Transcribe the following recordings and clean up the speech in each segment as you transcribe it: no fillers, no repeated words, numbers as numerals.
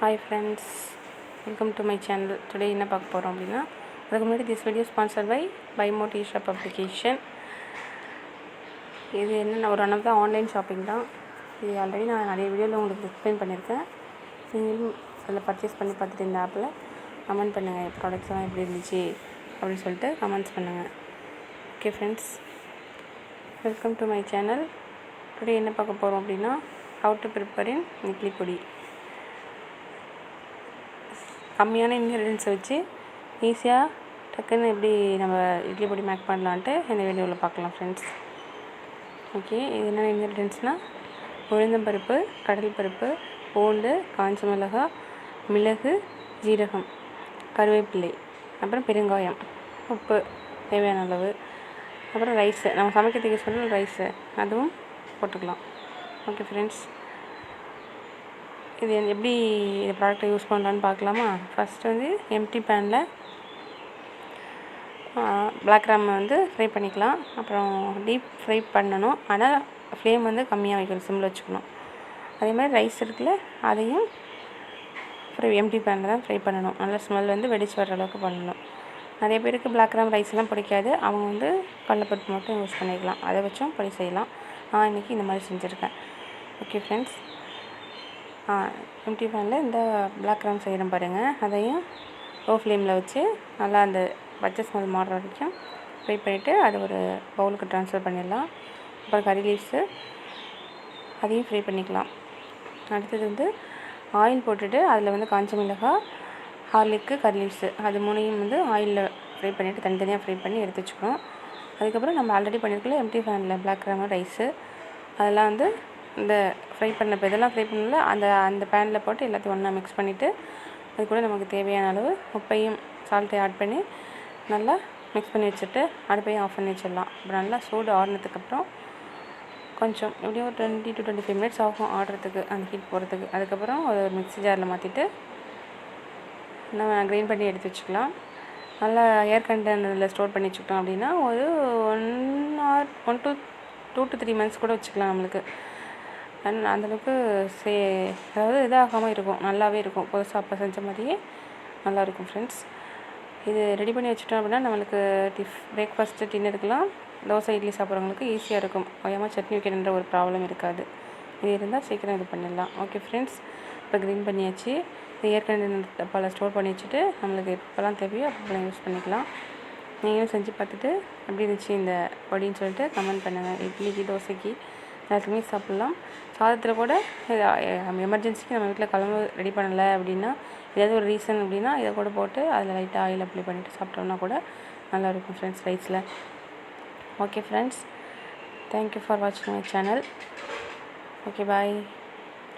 Hi friends, welcome to my channel. Today என்ன பார்க்க போகிறோம் அப்படின்னா, அதுக்கு முன்னாடி this video sponsored by BuyMo T-Shop application. இது என்ன ஒரு one of the online shopping தான். இது ஆல்ரெடி நான் நிறைய வீடியோவில் உங்களுக்கு எக்ஸ்பிளைன் பண்ணியிருக்கேன். நீங்களும் அதில் பர்ச்சேஸ் பண்ணி பார்த்துட்டு இந்த ஆப்பில் கமெண்ட் பண்ணுங்கள், ப்ராடக்ட்ஸ்லாம் எப்படி இருந்துச்சு அப்படின்னு சொல்லிட்டு கமெண்ட்ஸ் பண்ணுங்கள். Okay friends, welcome to my channel. Today என்ன பார்க்க போகிறோம் அப்படின்னா, how to prepare in idli பொடி. கம்மியான இன்க்ரீடியன்ஸை வச்சு ஈஸியாக டக்குன்னு எப்படி நம்ம இட்லி பொடி மேக் பண்ணலான்ட்டு இந்த வீடியோவில் பார்க்கலாம் ஃப்ரெண்ட்ஸ். ஓகே, இது என்னென்ன இன்க்ரீடியன்ட்ஸ்னால், உளுந்தம்பருப்பு, கடலைப்பருப்பு, பூண்டு, காஞ்ச மிளகாய், மிளகு, ஜீரகம், கருவேப்பிலை, அப்புறம் பெருங்காயம், உப்பு தேவையான அளவு, அப்புறம் ரைஸு, நம்ம சமைக்கிறதுக்கு யூஸ் பண்ண ரைஸு அதுவும் போட்டுக்கலாம். ஓகே ஃப்ரெண்ட்ஸ், இது எப்படி இந்த ப்ராடக்டை யூஸ் பண்ணலான்னு பார்க்கலாமா. ஃபஸ்ட்டு வந்து எம்டி பேனில் பிளாக் கிராம் வந்து ஃப்ரை பண்ணிக்கலாம். அப்புறம் டீப் ஃப்ரை பண்ணணும், ஆனால் ஃப்ளேம் வந்து கம்மியாக வைக்கணும், சிம்மில் வச்சுக்கணும். அதே மாதிரி ரைஸ் இருக்குல்ல, அதையும் எம்டி பேனில் தான் ஃப்ரை பண்ணணும். நல்லா ஸ்மெல் வந்து வெடிச்சு வர அளவுக்கு பண்ணணும். நிறைய பேருக்கு பிளாக் கிராம் ரைஸ்லாம் பிடிக்காது, அவங்க வந்து கடலைப்பருப்பு மட்டும் யூஸ் பண்ணிக்கலாம், அதை வச்சும் பொடி செய்யலாம். நான் இன்றைக்கி இந்த மாதிரி செஞ்சுருக்கேன். ஓகே ஃப்ரெண்ட்ஸ், எம்டி பேனில் இந்த பிளாக் கிராம் செய்கிறோம் பாருங்கள், அதையும் லோ ஃப்ளேமில் வச்சு நல்லா அந்த பச்சை ஸ்மெல் மாறுற வரைக்கும் ஃப்ரை பண்ணிவிட்டு அதை ஒரு பவுலுக்கு ட்ரான்ஸ்ஃபர் பண்ணிடலாம். அப்புறம் கறி லீவ்ஸு அதையும் ஃப்ரை பண்ணிக்கலாம். அடுத்தது வந்து ஆயில் போட்டுட்டு அதில் வந்து காஞ்ச மிளகாய், ஹார்லிக்கு, கறி லீவ்ஸு அது மூணையும் வந்து ஆயிலில் ஃப்ரை பண்ணிவிட்டு தனித்தனியாக ஃப்ரை பண்ணி எடுத்து வச்சுக்கணும். அதுக்கப்புறம் நம்ம ஆல்ரெடி பண்ணியிருக்கல எம்டி பேனில் பிளாக் கிராம் ரைஸு அதெல்லாம் வந்து இந்த ஃப்ரை பண்ணப்போ இதெல்லாம் ஃப்ரை பண்ணல அந்த பேனில் போட்டு எல்லாத்தையும் ஒன்றா மிக்ஸ் பண்ணிவிட்டு அது கூட நமக்கு தேவையான அளவு உப்பையும் சால்ட்டையும் ஆட் பண்ணி நல்லா மிக்ஸ் பண்ணி வச்சுட்டு அடுப்பையும் ஆஃப் பண்ணி வச்சிடலாம். அப்புறம் நல்லா சூடு ஆறுனதுக்கப்புறம் கொஞ்சம் எப்படியும் ஒரு 20 to 25 minutes ஆகும் ஆடுறதுக்கு, அந்த ஹீட் போகிறதுக்கு. அதுக்கப்புறம் ஒரு மிக்ஸி ஜாரில் மாற்றிட்டு நம்ம கிரைண்ட் பண்ணி எடுத்து வச்சுக்கலாம். நல்லா ஏர் கண்டெய்னரில் ஸ்டோர் பண்ணி வச்சுக்கிட்டோம் அப்படின்னா ஒரு 1 to 2 to 3 months கூட வச்சுக்கலாம். நம்மளுக்கு அந்தளவுக்கு அதாவது இதாகாமல் இருக்கும், நல்லாவே இருக்கும், புதுசாக அப்போ செஞ்ச மாதிரியே நல்லாயிருக்கும் ஃப்ரெண்ட்ஸ். இது ரெடி பண்ணி வச்சுட்டோம் அப்படின்னா நம்மளுக்கு பிரேக்ஃபாஸ்ட்டு, டின்னருக்கெலாம், தோசை, இட்லி சாப்பிட்றவங்களுக்கு ஈஸியாக இருக்கும். ஓயாமல் சட்னி வைக்கணுன்ற ஒரு ப்ராப்ளம் இருக்காது. இது இருந்தால் சீக்கிரம் இது பண்ணிடலாம். ஓகே ஃப்ரெண்ட்ஸ், இப்போ கிரீன் பண்ணியாச்சு. இது ஏர் கண்டெய்னர் டப்பாவில் ஸ்டோர் பண்ணி வச்சுட்டு நம்மளுக்கு எப்போல்லாம் தேவையோ அப்போலாம் யூஸ் பண்ணிக்கலாம். நீங்களும் செஞ்சு பார்த்துட்டு எப்படி இருந்துச்சு இந்த பொடின்னு சொல்லிட்டு கமெண்ட் பண்ணுங்கள். இட்லிக்கு, தோசைக்கு எல்லாத்துக்குமே சாப்பிட்லாம். சாதத்தில் கூட எமர்ஜென்சிக்கு நம்ம வீட்டில் குழம்பு ரெடி பண்ணலை அப்படின்னா, ஏதாவது ஒரு ரீசன் அப்படின்னா இதை கூட போட்டு அதில் லைட்டாக ஆயில் அப்ளை பண்ணிவிட்டு சாப்பிட்டோம்னா கூட நல்லாயிருக்கும் ஃப்ரெண்ட்ஸ் ரைஸில். ஓகே ஃப்ரெண்ட்ஸ், தேங்க்யூ ஃபார் வாட்சிங் my channel. Okay bye,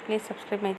please subscribe my